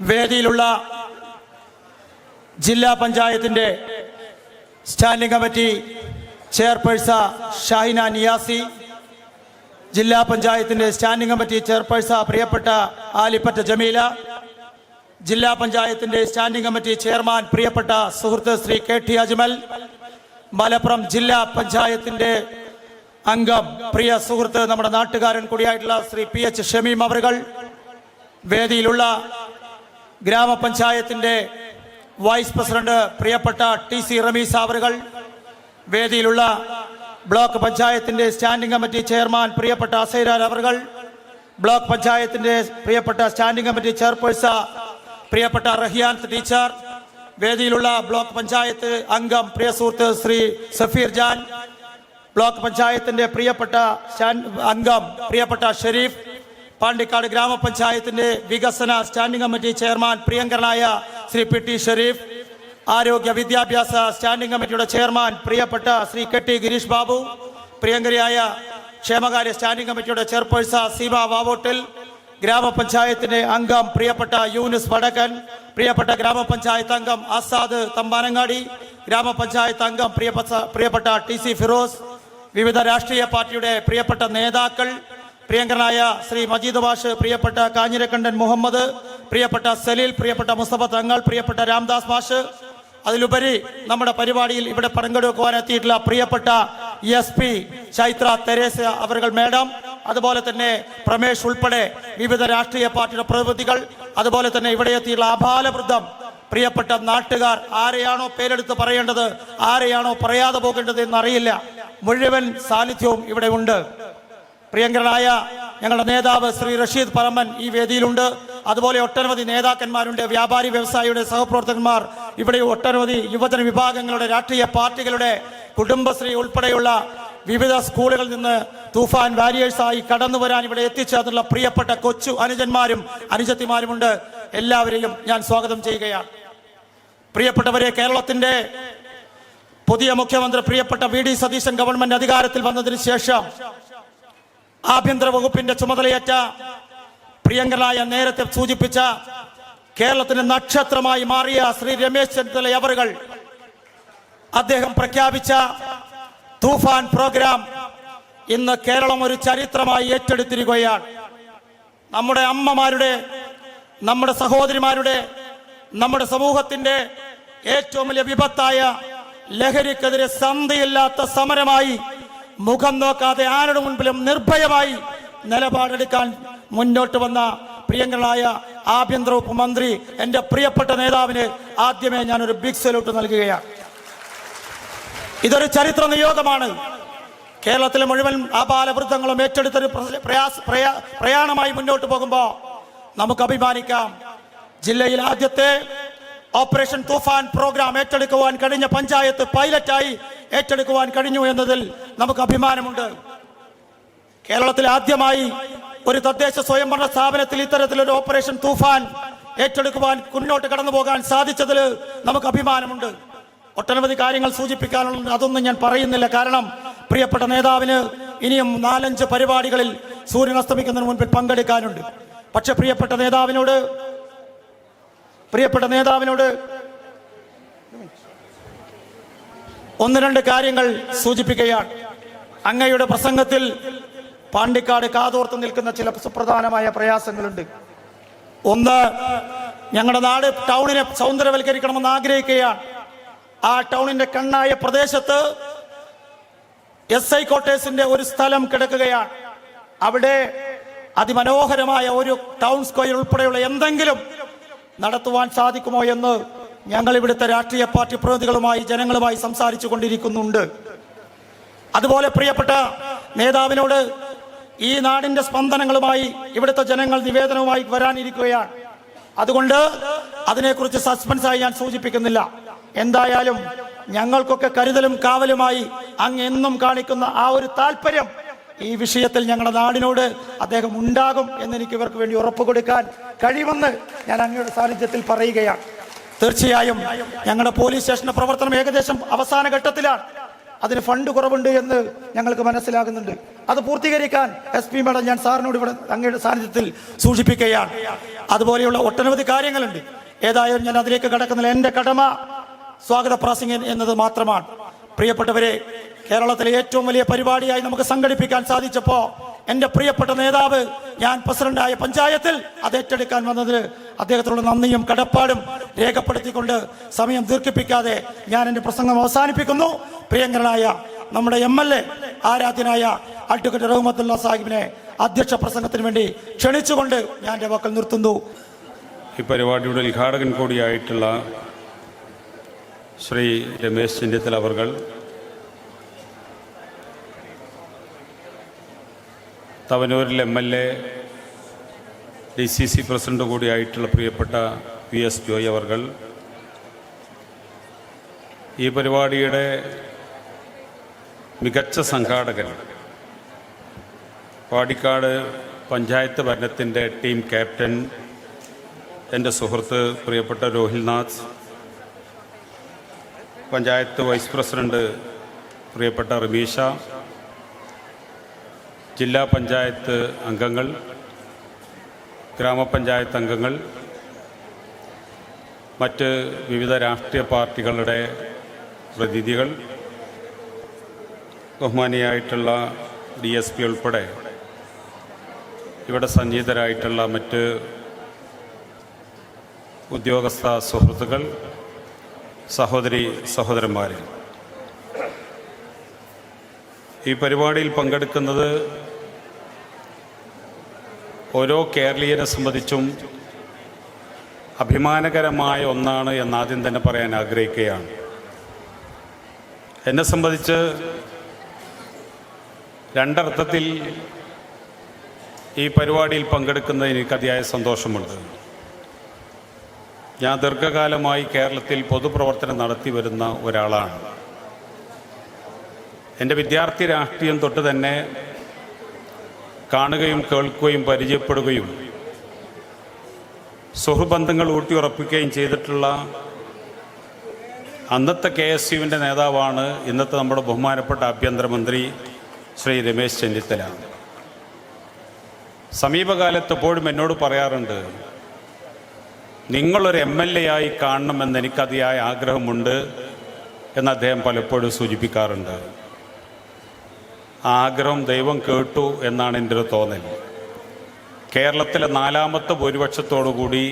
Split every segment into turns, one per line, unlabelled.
വേദിയിലുള്ള ജില്ലാ പഞ്ചായത്തിൻ്റെ standing committee chairperson Shahina Niyasi, ജില്ലാ പഞ്ചായത്തിൻ്റെ സ്റ്റാൻഡിംഗ് കമ്മിറ്റി ചെയർപേഴ്സൺ പ്രിയപ്പെട്ട ആലിപ്പറ്റ ജമീല, ജില്ലാ പഞ്ചായത്തിൻ്റെ സ്റ്റാൻഡിംഗ് കമ്മിറ്റി ചെയർമാൻ പ്രിയപ്പെട്ട സുഹൃത്ത് ശ്രീ KT അജ്മൽ, മലപ്പുറം ജില്ലാ പഞ്ചായത്തിൻ്റെ അംഗം പ്രിയ സുഹൃത്ത് നമ്മുടെ നാട്ടുകാരൻ കൂടിയായിട്ടുള്ള ശ്രീ PH ഷമീം അവറുകൾ, വേദിയിലുള്ള ഗ്രാമപഞ്ചായത്തിൻ്റെ വൈസ് പ്രസിഡന്റ് പ്രിയപ്പെട്ട TC റമീസ് അവറുകൾ, വേദിയിലുള്ള ബ്ലോക്ക് പഞ്ചായത്തിൻ്റെ സ്റ്റാൻഡിംഗ് കമ്മിറ്റി ചെയർമാൻ പ്രിയപ്പെട്ട അസൈരാർ അവറുകൾ, ബ്ലോക്ക് പഞ്ചായത്തിൻ്റെ പ്രിയപ്പെട്ട സ്റ്റാൻഡിംഗ് കമ്മിറ്റി ചെയർപേഴ്സൺ പ്രിയപ്പെട്ട റഹിയാൻ ടീച്ചർ, വേദിയിലുള്ള ബ്ലോക്ക് പഞ്ചായത്ത് അംഗം പ്രിയ സുഹൃത്ത് ശ്രീ സഫീർ ജാൻ, ബ്ലോക്ക് പഞ്ചായത്തിൻ്റെ പ്രിയപ്പെട്ട അംഗം പ്രിയപ്പെട്ട ഷെരീഫ്, പാണ്ടിക്കാട് ഗ്രാമപഞ്ചായത്തിൻ്റെ വികസന സ്റ്റാൻഡിംഗ് കമ്മിറ്റി ചെയർമാൻ പ്രിയങ്കരനായ ശ്രീ PT ഷെരീഫ്, ആരോഗ്യ വിദ്യാഭ്യാസ സ്റ്റാൻഡിംഗ് കമ്മിറ്റിയുടെ ചെയർമാൻ പ്രിയപ്പെട്ട ശ്രീ KT ഗിരീഷ് ബാബു, പ്രിയങ്കരിയായ ക്ഷേമകാര്യ സ്റ്റാൻഡിംഗ് കമ്മിറ്റിയുടെ ചെയർപേഴ്സൺ സീമ വാവോട്ടിൽ, ഗ്രാമപഞ്ചായത്തിൻ്റെ അംഗം പ്രിയപ്പെട്ട യൂനുസ് വടക്കൻ, പ്രിയപ്പെട്ട ഗ്രാമപഞ്ചായത്ത് അംഗം ആസാദ് തമ്പാനങ്ങാടി, ഗ്രാമപഞ്ചായത്ത് അംഗം പ്രിയപ്പെട്ട TC ഫിറോസ്, വിവിധ രാഷ്ട്രീയ പാർട്ടിയുടെ പ്രിയപ്പെട്ട നേതാക്കൾ, പ്രിയങ്കരനായ ശ്രീ മജീദ് ബാഷ്, പ്രിയപ്പെട്ട കാഞ്ഞിരക്കണ്ടൻ മുഹമ്മദ്, പ്രിയപ്പെട്ട സലീൽ, പ്രിയപ്പെട്ട മുസ്തഫ തങ്ങൾ, പ്രിയപ്പെട്ട രാംദാസ് മാഷ്, അതിലുപരി നമ്മുടെ പരിപാടിയിൽ ഇവിടെ പങ്കെടുക്കുവാനെത്തിയിട്ടുള്ള പ്രിയപ്പെട്ട SP ചൈത്ര തെരേസ അവர்கள் മേഡം, അതുപോലെ തന്നെ പ്രമേഷ് ഉൾപ്പെടെ വിവിധ രാഷ്ട്രീയ പാർട്ടിയുടെ പ്രതിനിധികൾ, അതുപോലെ തന്നെ ഇവിടെ എത്തിയുള്ള ആബാലവൃദ്ധം പ്രിയപ്പെട്ട നാട്ടുകാർ, ആരെയാണോ പേരെടുത്ത് പറയേണ്ടത് ആരെയാണോ പറയാതെ പോകേണ്ടത് എന്നറിയില്ല, മുഴുവൻ സാന്നിധ്യവും ഇവിടെ ഉണ്ട്. പ്രിയങ്കരനായ ഞങ്ങളുടെ നേതാവ് ശ്രീ റഷീദ് പറമ്പൻ ഈ വേദിയിലുണ്ട്. അതുപോലെ ഒട്ടനവധി നേതാക്കന്മാരുണ്ട്, വ്യാപാരി വ്യവസായിയുടെ സഹപ്രവർത്തകന്മാർ, ഇവിടെ ഒട്ടനവധി യുവജന വിഭാഗങ്ങളുടെ രാഷ്ട്രീയ പാർട്ടികളുടെ കുടുംബശ്രീ ഉൾപ്പെടെയുള്ള വിവിധ സ്കൂളുകളിൽ നിന്ന് തൂഫാൻ വാരിയേഴ്സായി കടന്നു വരാൻ ഇവിടെ എത്തിച്ചേർന്നുള്ള പ്രിയപ്പെട്ട കൊച്ചു അനുജന്മാരും അനുജത്തിമാരുമുണ്ട്. എല്ലാവരെയും ഞാൻ സ്വാഗതം ചെയ്യുകയാണ്. പ്രിയപ്പെട്ടവരെ, കേരളത്തിൻ്റെ പുതിയ മുഖ്യമന്ത്രി പ്രിയപ്പെട്ട VD സതീശൻ ഗവൺമെന്റ് അധികാരത്തിൽ വന്നതിന് ശേഷം ആഭ്യന്തര വകുപ്പിന്റെ ചുമതലയേറ്റ പ്രിയങ്കരനായ നേരത്തെ സൂചിപ്പിച്ച കേരളത്തിന്റെ നക്ഷത്രമായി മാറിയ ശ്രീ രമേശ് ചെന്നിത്തല അവറുകൾ അദ്ദേഹം പ്രഖ്യാപിച്ച തൂഫാൻ പ്രോഗ്രാം ഇന്ന് കേരളം ഒരു ചരിത്രമായി ഏറ്റെടുത്തിരിക്കുകയാണ്. നമ്മുടെ അമ്മമാരുടെ, നമ്മുടെ സഹോദരിമാരുടെ, നമ്മുടെ സമൂഹത്തിന്റെ ഏറ്റവും വലിയ വിപത്തായ ലഹരിക്കെതിരെ സന്ധിയില്ലാത്ത സമരമായി മുഖം നോക്കാതെ ആരുടെ മുൻപിലും നിർഭയമായി നിലപാടെടുക്കാൻ മുന്നോട്ട് വന്ന പ്രിയങ്കരനായ ആഭ്യന്തര വകുപ്പ് മന്ത്രി എൻ്റെ പ്രിയപ്പെട്ട നേതാവിന് ആദ്യമേ ഞാനൊരു ബിഗ് സല്യൂട്ട് നൽകുകയാണ്. ഇതൊരു ചരിത്ര നിയോഗമാണ്. കേരളത്തിലെ മുഴുവൻ ആബാലവൃദ്ധങ്ങളും ഏറ്റെടുത്തൊരു പ്രയാണമായി മുന്നോട്ട് പോകുമ്പോൾ നമുക്ക് അഭിമാനിക്കാം. ജില്ലയിൽ ആദ്യത്തെ ഓപ്പറേഷൻ തൂഫാൻ പ്രോഗ്രാം ഏറ്റെടുക്കുവാൻ കഴിഞ്ഞ പഞ്ചായത്ത് പൈലറ്റായി ഏറ്റെടുക്കുവാൻ കഴിഞ്ഞു എന്നതിൽ നമുക്ക് അഭിമാനമുണ്ട്. കേരളത്തിൽ ആദ്യമായി ഒരു തദ്ദേശ സ്വയംഭരണ സ്ഥാപനത്തിൽ ഇത്തരത്തിലൊരു ഓപ്പറേഷൻ തൂഫാൻ ഏറ്റെടുക്കുവാൻ മുന്നോട്ട് കടന്നു പോകാൻ സാധിച്ചതിൽ നമുക്ക് അഭിമാനമുണ്ട്. ഒട്ടനവധി കാര്യങ്ങൾ സൂചിപ്പിക്കാനുണ്ട്, അതൊന്നും ഞാൻ പറയുന്നില്ല. കാരണം പ്രിയപ്പെട്ട നേതാവിന് ഇനിയും 4-5 പരിപാടികളിൽ സൂര്യൻ അസ്തമിക്കുന്നതിന് മുൻപിൽ പങ്കെടുക്കാനുണ്ട്. പക്ഷെ പ്രിയപ്പെട്ട നേതാവിനോട് 1-2 കാര്യങ്ങൾ സൂചിപ്പിക്കുകയാണ്. അങ്ങയുടെ പ്രസംഗത്തിൽ പാണ്ടിക്കാട് കാതോർത്ത് നിൽക്കുന്ന ചില സുപ്രധാനമായ പ്രയാസങ്ങളുണ്ട്. ഒന്ന്, ഞങ്ങളുടെ നാട് ടൗണിനെ സൗന്ദര്യവൽക്കരിക്കണമെന്ന് ആഗ്രഹിക്കുകയാണ്. ആ ടൗണിന്റെ കണ്ണായ പ്രദേശത്ത് SI ക്വാർട്ടേഴ്സിന്റെ ഒരു സ്ഥലം കിടക്കുകയാണ്. അവിടെ അതിമനോഹരമായ ഒരു ടൗൺ സ്ക്വയർ ഉൾപ്പെടെയുള്ള എന്തെങ്കിലും നടത്തുവാൻ സാധിക്കുമോ എന്ന് ഞങ്ങൾ ഇവിടുത്തെ രാഷ്ട്രീയ പാർട്ടി പ്രതിനിധികളുമായി ജനങ്ങളുമായി സംസാരിച്ചു കൊണ്ടിരിക്കുന്നുണ്ട്. അതുപോലെ പ്രിയപ്പെട്ട നേതാവിനോട് ഈ നാടിന്റെ സ്പന്ദനങ്ങളുമായി ഇവിടുത്തെ ജനങ്ങൾ നിവേദനവുമായി വരാനിരിക്കുകയാണ്. അതുകൊണ്ട് അതിനെക്കുറിച്ച് സസ്പെൻസായി ഞാൻ സൂചിപ്പിക്കുന്നില്ല. എന്തായാലും ഞങ്ങൾക്കൊക്കെ കരുതലും കാവലുമായി അങ്ങ് എന്നും കാണിക്കുന്ന ആ ഒരു താല്പര്യം ഈ വിഷയത്തിൽ ഞങ്ങളുടെ നാടിനോട് അദ്ദേഹം ഉണ്ടാകും എന്നെനിക്ക് ഇവർക്ക് വേണ്ടി ഉറപ്പ് കൊടുക്കാൻ കഴിയുമെന്ന് ഞാൻ അങ്ങയുടെ സാന്നിധ്യത്തിൽ പറയുകയാണ്. തീർച്ചയായും ഞങ്ങളുടെ പോലീസ് സ്റ്റേഷന്റെ പ്രവർത്തനം ഏകദേശം അവസാന ഘട്ടത്തിലാണ്. അതിന് ഫണ്ട് കുറവുണ്ട് എന്ന് ഞങ്ങൾക്ക് മനസ്സിലാകുന്നുണ്ട്. അത് പൂർത്തീകരിക്കാൻ SP മേഡം ഞാൻ സാറിനോട് ഇവിടെ അങ്ങയുടെ സാന്നിധ്യത്തിൽ സൂചിപ്പിക്കുകയാണ്. അതുപോലെയുള്ള ഒട്ടനവധി കാര്യങ്ങളുണ്ട്. ഏതായാലും ഞാൻ അതിലേക്ക് കടക്കുന്നില്ല. എൻ്റെ കടമ സ്വാഗത പ്രാസംഗികൻ എന്നത് മാത്രമാണ്. പ്രിയപ്പെട്ടവരെ, കേരളത്തിലെ ഏറ്റവും വലിയ പരിപാടിയായി നമുക്ക് സംഘടിപ്പിക്കാൻ സാധിച്ചപ്പോൾ എൻ്റെ പ്രിയപ്പെട്ട നേതാവ്, ഞാൻ പ്രസിഡന്റായ പഞ്ചായത്തിൽ അത് ഏറ്റെടുക്കാൻ വന്നതിന് അദ്ദേഹത്തിനുള്ള നന്ദിയും കടപ്പാടും രേഖപ്പെടുത്തിക്കൊണ്ട് സമയം ദീർഘിപ്പിക്കാതെ ഞാൻ എൻ്റെ പ്രസംഗം അവസാനിപ്പിക്കുന്നു. പ്രിയങ്കരനായ നമ്മുടെ MLA ആരാധ്യനായ അഡ്വക്കേറ്റ് റഹ്മത്തുള്ള സാഹിബിനെ അധ്യക്ഷ പ്രസംഗത്തിന് വേണ്ടി ക്ഷണിച്ചുകൊണ്ട് ഞാൻ എൻ്റെ വാക്കുകൾ നിർത്തുന്നു.
ഈ പരിപാടിയുടെ ഉദ്ഘാടകൻ കൂടിയായിട്ടുള്ള ശ്രീ രമേശ് ചെന്നിത്തല അവർകൾ, തവനൂരിൽ MLA DCC പ്രസിഡന്റ് കൂടിയായിട്ടുള്ള പ്രിയപ്പെട്ട PS ജോയ് അവർകൾ, ഈ പരിപാടിയുടെ മികച്ച സംഘാടകൻ, പാടിക്കാട് പഞ്ചായത്ത് ഭരണത്തിൻ്റെ ടീം ക്യാപ്റ്റൻ എൻ്റെ സുഹൃത്ത് പ്രിയപ്പെട്ട രോഹിൽനാഥ്, പഞ്ചായത്ത് വൈസ് പ്രസിഡന്റ് പ്രിയപ്പെട്ട റമീഷ, ജില്ലാ പഞ്ചായത്ത് അംഗങ്ങൾ, ഗ്രാമപഞ്ചായത്ത് അംഗങ്ങൾ, മറ്റ് വിവിധ രാഷ്ട്രീയ പാർട്ടികളുടെ പ്രതിനിധികൾ, ബഹുമാനിയായിട്ടുള്ള DSP ഉൾപ്പെടെ ഇവിടെ സന്നിഹിതരായിട്ടുള്ള മറ്റ് ഉദ്യോഗസ്ഥ സുഹൃത്തുക്കൾ, സഹോദരി സഹോദരന്മാരെ, ഈ പരിപാടിയിൽ പങ്കെടുക്കുന്നത് ഓരോ കേരളീയനെ സംബന്ധിച്ചും അഭിമാനകരമായ ഒന്നാണ് എന്നാദ്യം തന്നെ പറയാൻ ആഗ്രഹിക്കുകയാണ്. എന്നെ സംബന്ധിച്ച് രണ്ടർത്ഥത്തിൽ ഈ പരിപാടിയിൽ പങ്കെടുക്കുന്നതിന് എനിക്ക് അതിയായ സന്തോഷമുണ്ട്. ഞാൻ ദീർഘകാലമായി കേരളത്തിൽ പൊതുപ്രവർത്തനം നടത്തി വരുന്ന ഒരാളാണ്. എൻ്റെ വിദ്യാർത്ഥി രാഷ്ട്രീയം തൊട്ട് തന്നെ കാണുകയും കേൾക്കുകയും പരിചയപ്പെടുകയും സുഹൃബന്ധങ്ങൾ ഊട്ടിയുറപ്പിക്കുകയും ചെയ്തിട്ടുള്ള അന്നത്തെ KSUവിൻ്റെ നേതാവാണ് ഇന്നത്തെ നമ്മുടെ ബഹുമാനപ്പെട്ട ആഭ്യന്തരമന്ത്രി ശ്രീ രമേശ് ചെന്നിത്തല. സമീപകാലത്ത് എപ്പോഴും എന്നോട് പറയാറുണ്ട്, നിങ്ങളൊരു MLA ആയി കാണണമെന്ന് എനിക്കതിയായ ആഗ്രഹമുണ്ട് എന്ന് അദ്ദേഹം പലപ്പോഴും സൂചിപ്പിക്കാറുണ്ട്. ആ ആഗ്രഹം ദൈവം കേട്ടു എന്നാണ് എൻ്റെ ഒരു തോന്നൽ. കേരളത്തിലെ 4ാമത്തെ ഭൂരിപക്ഷത്തോടുകൂടി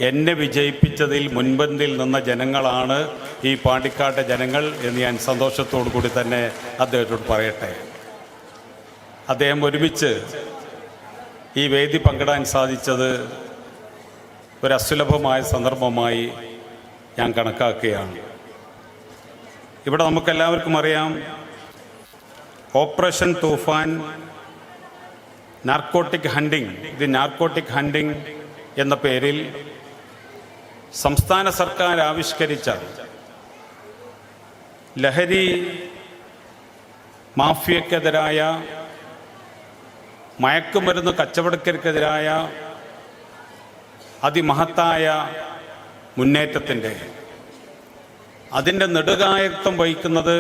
എന്നെ വിജയിപ്പിച്ചതിൽ മുൻപന്തിയിൽ നിന്ന ജനങ്ങളാണ് ഈ പാണ്ടിക്കാട്ടെ ജനങ്ങൾ എന്ന് ഞാൻ സന്തോഷത്തോടു കൂടി തന്നെ അദ്ദേഹത്തോട് പറയട്ടെ. അദ്ദേഹം ഒരുമിച്ച് ഈ വേദി പങ്കിടാൻ സാധിച്ചത് ഒരു അസുലഭമായ സന്ദർഭമായി ഞാൻ കണക്കാക്കുകയാണ്. ഇവിടെ നമുക്കെല്ലാവർക്കും അറിയാം, ഓപ്പറേഷൻ തൂഫാൻ നാർക്കോട്ടിക് ഹണ്ടിങ് എന്ന പേരിൽ സംസ്ഥാന സർക്കാർ ആവിഷ്കരിച്ച ലഹരി മാഫിയക്കെതിരായ, മയക്കുമരുന്ന് കച്ചവടക്കാർക്കെതിരായ അതിമഹത്തായ അതിൻ്റെ നെടുകായത്വം വഹിക്കുന്നത്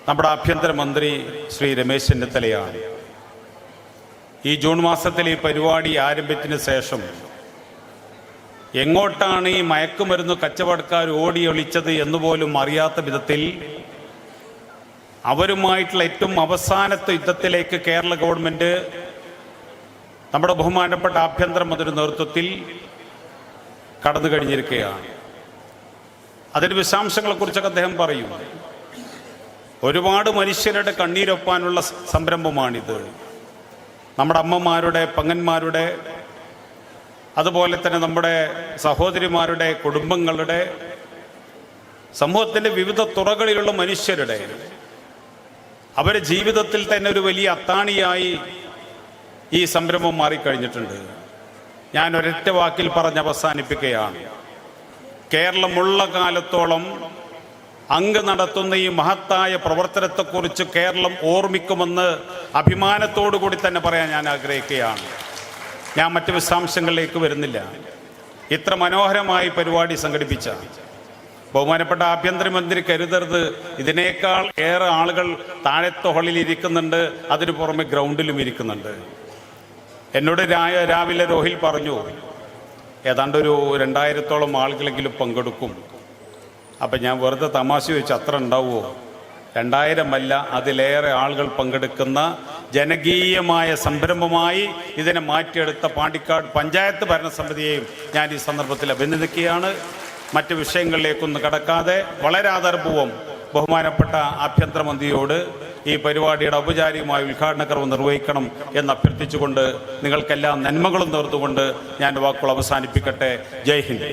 നമ്മുടെ ആഭ്യന്തരമന്ത്രി ശ്രീ രമേശ് ചെന്നിത്തലയാണ്. ഈ ജൂൺ മാസത്തിൽ ഈ പരിപാടി ആരംഭിച്ചതിന് ശേഷം എങ്ങോട്ടാണ് ഈ മയക്കുമരുന്ന് കച്ചവടക്കാർ ഓടിയൊളിച്ചത് എന്നുപോലും അറിയാത്ത വിധത്തിൽ അവരുമായിട്ടുള്ള ഏറ്റവും അവസാനത്തെ യുദ്ധത്തിലേക്ക് കേരള ഗവൺമെൻറ് നമ്മുടെ ബഹുമാനപ്പെട്ട ആഭ്യന്തരമന്ത്രി നേതൃത്വത്തിൽ കടന്നു കഴിഞ്ഞിരിക്കുകയാണ്. അതിൻ്റെ വിശദാംശങ്ങളെക്കുറിച്ചൊക്കെ അദ്ദേഹം പറയും. ഒരുപാട് മനുഷ്യരുടെ കണ്ണീരൊപ്പാനുള്ള സംരംഭമാണിത്. നമ്മുടെ അമ്മമാരുടെ, പങ്ങന്മാരുടെ, അതുപോലെ തന്നെ നമ്മുടെ സഹോദരിമാരുടെ, കുടുംബങ്ങളുടെ, സമൂഹത്തിൻ്റെ വിവിധ തുറകളിലുള്ള മനുഷ്യരുടെ അവരുടെ ജീവിതത്തിൽ തന്നെ ഒരു വലിയ അത്താണിയായി ഈ സംരംഭം മാറിക്കഴിഞ്ഞിട്ടുണ്ട്. ഞാൻ ഒരൊറ്റ വാക്കിൽ പറഞ്ഞ് അവസാനിപ്പിക്കുകയാണ്. കേരളമുള്ള കാലത്തോളം അങ്ങ് നടത്തുന്ന ഈ മഹത്തായ പ്രവർത്തനത്തെക്കുറിച്ച് കേരളം ഓർമ്മിക്കുമെന്ന് അഭിമാനത്തോടു കൂടി തന്നെ പറയാൻ ഞാൻ ആഗ്രഹിക്കുകയാണ്. ഞാൻ മറ്റ് വിശദാംശങ്ങളിലേക്ക് വരുന്നില്ല. ഇത്ര മനോഹരമായി പരിപാടി സംഘടിപ്പിച്ച ബഹുമാനപ്പെട്ട ആഭ്യന്തരമന്ത്രി കരുതരുത്, ഇതിനേക്കാൾ ഏറെ ആളുകൾ താഴത്തെ ഹാളിൽ ഇരിക്കുന്നുണ്ട്, അതിനു പുറമെ ഗ്രൗണ്ടിലും ഇരിക്കുന്നുണ്ട്. എന്നോട് രാവിലെ രോഹിൽ പറഞ്ഞു ഏതാണ്ടൊരു 2000-ഓളം ആളുകളെങ്കിലും പങ്കെടുക്കും. അപ്പം ഞാൻ വെറുതെ തമാശ ചോദിച്ചു, അത്ര ഉണ്ടാവുമോ? 2000 അല്ല, അതിലേറെ ആളുകൾ പങ്കെടുക്കുന്ന ജനകീയമായ സംരംഭമായി ഇതിനെ മാറ്റിയെടുത്ത പാണ്ടിക്കാട് പഞ്ചായത്ത് ഭരണസമിതിയെയും ഞാൻ ഈ സന്ദർഭത്തിൽ അഭിനന്ദിക്കുകയാണ്. മറ്റ് വിഷയങ്ങളിലേക്കൊന്നും കടക്കാതെ വളരെ ആദരപൂർവ്വം ബഹുമാനപ്പെട്ട ആഭ്യന്തരമന്ത്രിയോട് ഈ പരിപാടിയുടെ ഔപചാരികമായ ഉദ്ഘാടന കർമ്മം നിർവഹിക്കണം എന്ന് അഭ്യർത്ഥിച്ചുകൊണ്ട് നിങ്ങൾക്കെല്ലാം നന്മകളും നേർന്നുകൊണ്ട് ഞാൻ വാക്കുകൾ അവസാനിപ്പിക്കട്ടെ. ജയ് ഹിന്ദ്.